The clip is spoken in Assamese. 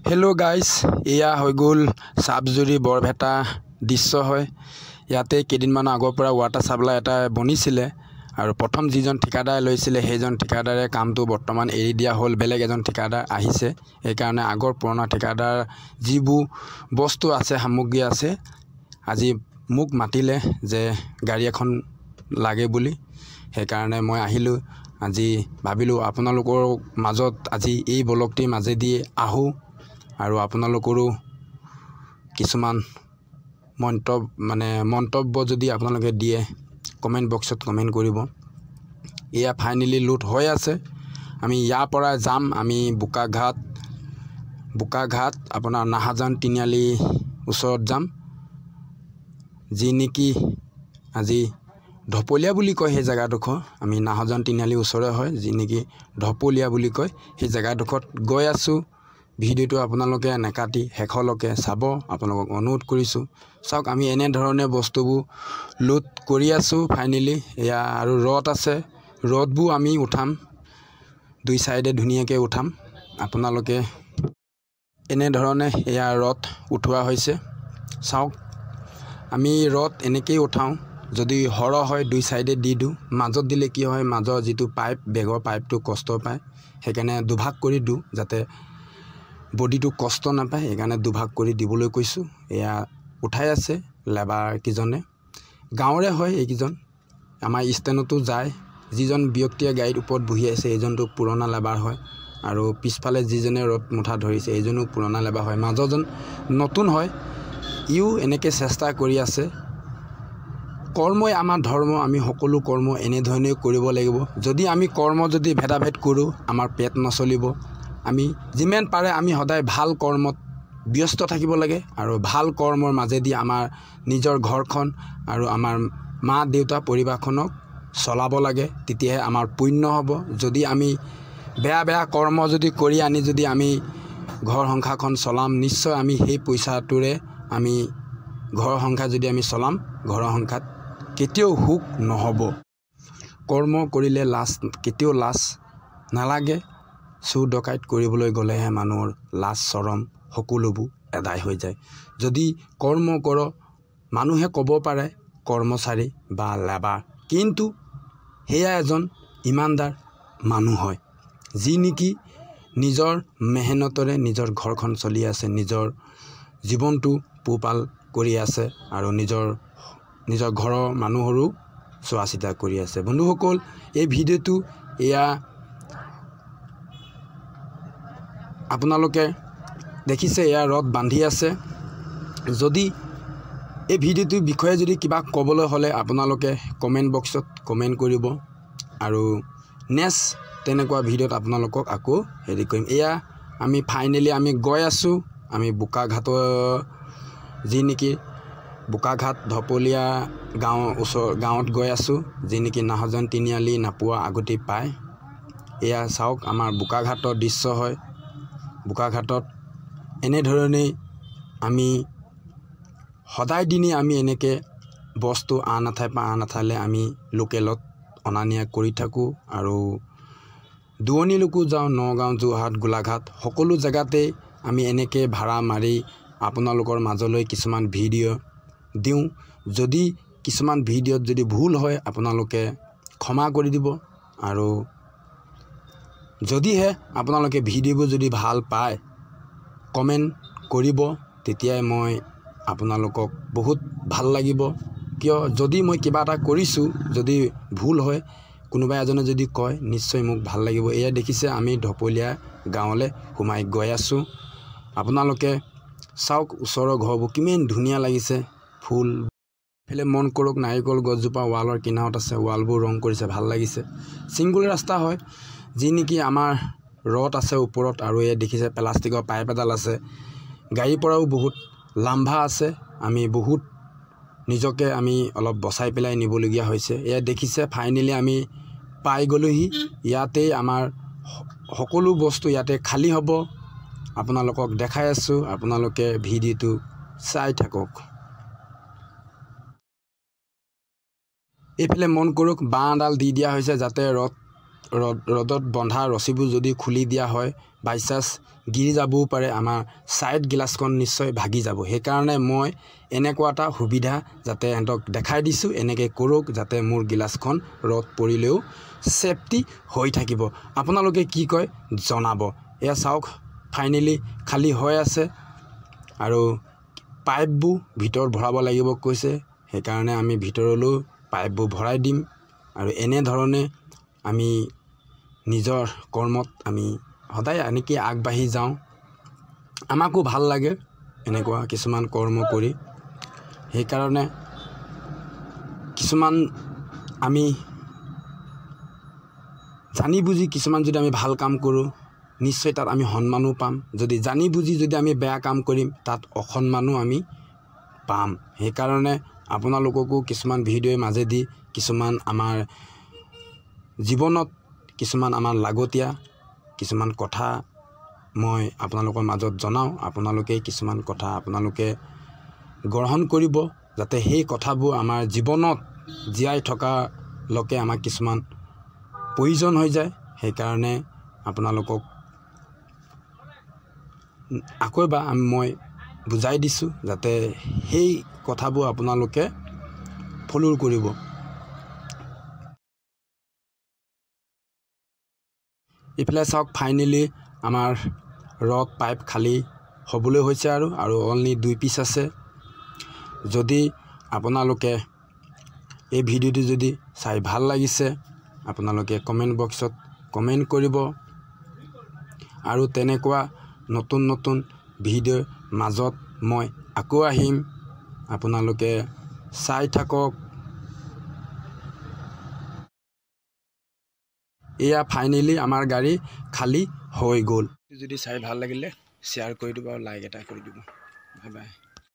हेलो गाइस एया হৈ গল সাবজুৰি বৰভেটা দৃশ্য হয় ইয়াতে কেদিনমান আগৰ পৰা ওয়াটাৰ সাপ্লাই এটা বনিছিলে আৰু প্ৰথম যিজন ঠিকাদাৰ লৈছিলে সেইজন ঠিকাদাৰে কামটো বৰ্তমান এৰি দিয়া হ'ল বেলেগ এজন ঠিকাদাৰ আহিছে এই কাৰণে আগৰ পুৰণা ঠিকাদাৰ যিবু বস্তু আছে সামগ্ৰী আছে আজি মোক মাতিলে যে গাড়ী এখন লাগে বুলি সেই কাৰণে মই আহিলো আজি ভাবিলো আপোনালোকৰ মাজত আজি এই ব্লগটি মাজেদি আহো আৰু আপোনালোকৰো কিছুমান মন্তব্য যদি আপোনালোকে দিয়ে কমেন্ট বক্সত কমেন্ট কৰিব এয়া ফাইনালি লুট হৈ আছে আমি ইয়াৰ পৰা যাম আমি বুকাঘাট আপোনাৰ নাহাজান তিনিআলি ওচৰত যাম যি নেকি আজি ঢপলিয়া বুলি কয় সেই জায়গাডোখৰ আমি নাহাজান তিনিআলি ওচৰে হয় যি নেকি ঢপলিয়া বুলি কয় সেই জায়গাডোখৰত গৈ আছো ভিডিওটো আপোনালোকে নেকাটি হেখলকে চাব আপোনালোকক অনুৰোধ কৰিছো চাওক আমি এনে ধৰণে বস্তুবোৰ লুট কৰি আছো ফাইনালি এয়া আৰু ৰড আছে ৰডবোৰ আমি উঠাম দুই সাইডে ধুনিয়াকে উঠাম আপোনালোকে এনে ধৰণে এয়া ৰড উঠোৱা হৈছে চাওক আমি ৰড এনেকৈ উঠাও যদি হৰ হয় দুই সাইডে দি দু মাজত দিলে কি হয় মাজৰ যেটো পাইপ বেগৰ পাইপটো কষ্ট পায় সেইকাৰণে দুভাগ কৰি দু যাতে বডিটো কষ্ট না পায় এখানে দুভাগ কৰি দিবলৈ কৈছো এয়া উঠাই আছে লেবাৰ কিজনে গাঁৱৰে হয় এইকিজন আমাৰ ষ্টেনটো যায় যিজন ব্যক্তিয়ে গাড়ীৰ ওপৰত বহি আছে এজনটো পুৰণা লেবাৰ হয় আৰু পিছফালে যিজনে ৰড মুঠা ধৰিছে এজনো পুৰণা লেবাৰ হয় মাজজন নতুন হয় ইও এনেকৈ চেষ্টা কৰি আছে কৰ্মই আমাৰ ধৰ্ম আমি সকলো কৰ্ম এনে ধৰণে কৰিব লাগিব যদি আমি কৰ্ম যদি ভেদাভেদ কৰো আমাৰ পেট নচলিব আমি যিমান পাৰে আমি সদায় ভাল কৰ্মত ব্যস্ত থাকিব লাগে আৰু ভাল কৰ্মৰ মাজেদি আমাৰ নিজৰ ঘৰখন আৰু আমাৰ মা দেউতা পৰিবাৰখনক চলাব লাগে তেতিয়াহে আমাৰ পুণ্য হ'ব যদি আমি বেয়া কৰ্ম যদি কৰি আনি যদি আমি ঘৰ সংসাৰখন চলাম নিশ্চয় আমি সেই পইচাটোৰে আমি ঘৰ সংসাৰ যদি আমি চলাম ঘৰ সংসাৰত কেতিয়াও সুখ নহব কৰ্ম কৰিলে কেতিয়াও লাজ নালাগে চুৰ ডকাইত কৰিবলৈ গলেহে মানুহৰ লাজ শৰম সকলোবোৰ এদায় হৈ যায় যদি কৰ্ম কৰ মানুহে ক'ব পাৰে কৰ্মচাৰী বা লেবাৰ কিন্তু হেয়া এজন ইমানদাৰ মানুহ হয় যি নেকি নিজৰ মেহনতৰে নিজৰ ঘৰখন চলি আছে নিজৰ জীৱনটো পোহপাল কৰি আছে আৰু নিজৰ ঘৰৰ মানুহৰো চোৱা চিতা কৰি আছে বন্ধুসকল এই ভিডিওটো এয়া আপোনালোকে দেখিছে এয়া ৰড বান্ধি আছে যদি এই ভিডিওটোৰ বিষয়ে যদি কিবা ক'বলৈ হলে আপোনালোকে কমেন্ট বক্সত কমেন্ট কৰিব আৰু নেক্সট তেনেকুৱা ভিডিওত আপোনালোকক আকৌ হেৰি কৰিম এয়া আমি ফাইনালি আমি গৈ আছো আমি বুকাঘাটৰ যি নেকি বুকাঘাট ঢপলিয়া গাঁৱত গৈ আছো যি নেকি নাহাজান তিনিআলি নাপোৱা আগতে পায় এয়া চাওক আমাৰ বুকাঘাটৰ দৃশ্য হয় বুকাঘাটত এনে ধৰণে আমি সদায় দিনে আমি এনেকে বস্তু আন আঠালে আমি লোকেলত অনা নিয়া কৰি থাকো আৰু দুৱনিলৈকো যাওঁ নগাঁও যোৰহাট গোলাঘাট সকলো জায়গাতে আমি এনেকে ভাড়া মাৰি আপোনালোকৰ মাজলৈ কিছুমান ভিডিঅ' দিওঁ যদি কিছুমান ভিডিঅ'ত যদি ভুল হয় আপোনালোকে ক্ষমা কৰি দিব আৰু যদিহে আপোনালোকে ভিডিঅ'বোৰ যদি ভাল পায় কমেন্ট কৰিব তেতিয়াই মই আপোনালোকক বহুত ভাল লাগিব কিয় যদি মই কিবা এটা কৰিছো যদি ভুল হয় কোনোবা এজনে যদি কয় নিশ্চয় মোক ভাল লাগিব এয়া দেখিছে আমি ঢপলিয়া গাঁৱলে সোমাই গৈ আছো আপোনালোকে চাওক ওচৰৰ ঘৰবোৰ কিমান ধুনীয়া লাগিছে ফুল ফেলে মন কৰক নাৰিকল গছজোপা ওয়ালৰ কিনাৰত আছে ওয়ালবোৰ ৰং কৰিছে ভাল লাগিছে সিংগুল ৰাস্তা হয় যি নেকি আমাৰ ৰড আছে ওপৰত আৰু এয়া দেখিছে প্লাষ্টিকৰ পাইপ এডাল আছে গাড়ীৰ পৰাও বহুত লাম্ভা আছে আমি বহুত নিজকে আমি অলপ বচাই পেলাই নিবলগীয়া হৈছে এয়া দেখিছে ফাইনালি আমি পাই গলোহি ইয়াতে আমাৰ সকলো বস্তু ইয়াতে খালি হ'ব আপোনালোকক দেখাই আছো আপোনালোকে ভিডিওটো চাই থাকক এইফালে মন কৰক বাঁহডাল দি দিয়া হৈছে যাতে ৰড ৰদত বন্ধা ৰছিবোৰ যদি খুলি দিয়া হয় বাই চান্স গিৰি যাবও পাৰে আমাৰ সাইড গ্লাছখন নিশ্চয় ভাগি যাব সেইকাৰণে মই এনেকুৱা এটা সুবিধা যাতে এন্তক দেখাই দিছো এনেকৈ কৰক যাতে মোৰ গ্লাছখন ৰদ পৰিলেও সেফটি হৈ থাকিব আপোনালোকে কি কয় জনাব এয়া চাওক ফাইনালি খালি হৈ আছে আৰু পাইপবোৰ ভিতৰ ভৰাব লাগিব কৈছে সেইকাৰণে আমি ভিতৰলৈ পাইপবোৰ ভৰাই দিম আৰু এনে ধৰণে আমি নিজৰ কৰ্মত আমি সদায় এনেকৈ আগবাঢ়ি যাওঁ আমাকো ভাল লাগে এনেকুৱা কিছুমান কৰ্ম কৰি সেইকাৰণে কিছুমান আমি জানি বুজি কিছুমান যদি আমি ভাল কাম কৰোঁ নিশ্চয় তাত আমি সন্মানো পাম যদি জানি বুজি যদি আমি বেয়া কাম কৰিম তাত অসন্মানো আমি পাম সেইকাৰণে আপোনালোককো কিছুমান ভিডিঅ'ৰ মাজেদি কিছুমান আমাৰ জীৱনত কিছুমান আমাৰ লাগতীয়া কিছুমান কথা মই আপোনালোকৰ মাজত জনাও আপোনালোকে কিছুমান কথা আপোনালোকে গ্ৰহণ কৰিব যাতে সেই কথাবোৰ আমাৰ জীৱনত জীয়াই থকা লকে আমাক কিছুমান প্ৰয়োজন হৈ যায় সেইকাৰণে আপোনালোকক আকৌ এবাৰ মই বুজাই দিছোঁ যাতে সেই কথাবোৰ আপোনালোকে ফলো কৰিব ইফালে চাওক ফাইনালি আমাৰ ৰড পাইপ খালি হ'বলৈ হৈছে আৰু অনলি 2 পিচ আছে যদি আপোনালোকে এই ভিডিঅ'টো যদি চাই ভাল লাগিছে আপোনালোকে কমেন্ট বক্সত কমেন্ট কৰিব আৰু তেনেকুৱা নতুন নতুন ভিডিঅ'ৰ মাজত মই আকৌ আহিম আপোনালোকে চাই থাকক এয়া ফাইনালি আমাৰ গাড়ী খালি হৈ গ'ল যদি চাই ভাল লাগিলে শ্বেয়াৰ কৰি দিব আৰু লাইক এটা কৰি দিব বাই বাই